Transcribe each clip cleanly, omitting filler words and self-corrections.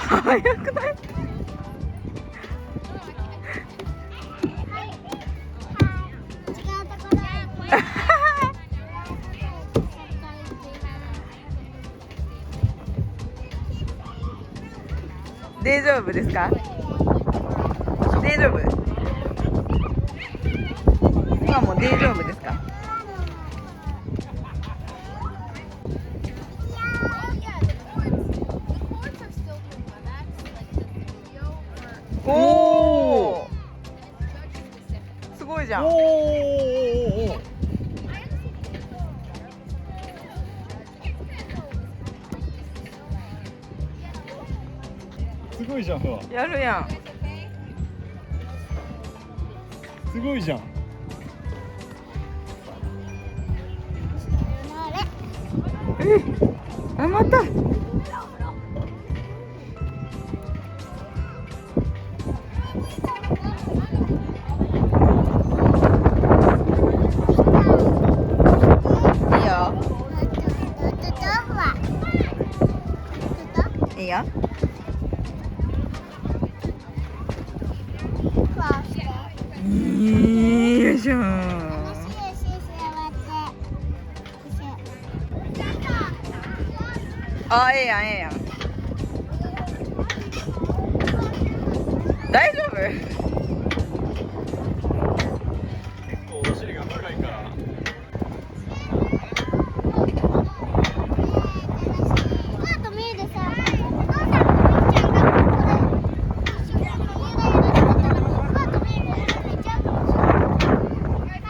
早くない？大丈夫ですか？大丈夫？今も大丈夫ですか？おお、すごいじゃん。おすごいじゃん。やるやん。すごいじゃん。あ、また。いいよ。よいしょ。あ、ええやん、ええやん。大丈夫？結構お尻が長いから。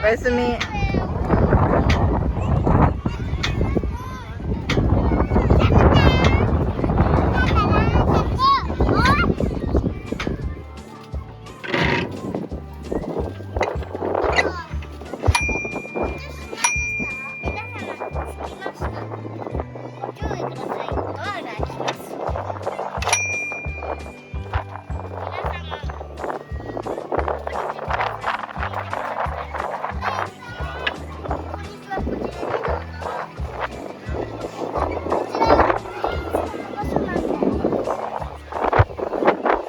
おやすみ。ご注意ください。ドアが開きます。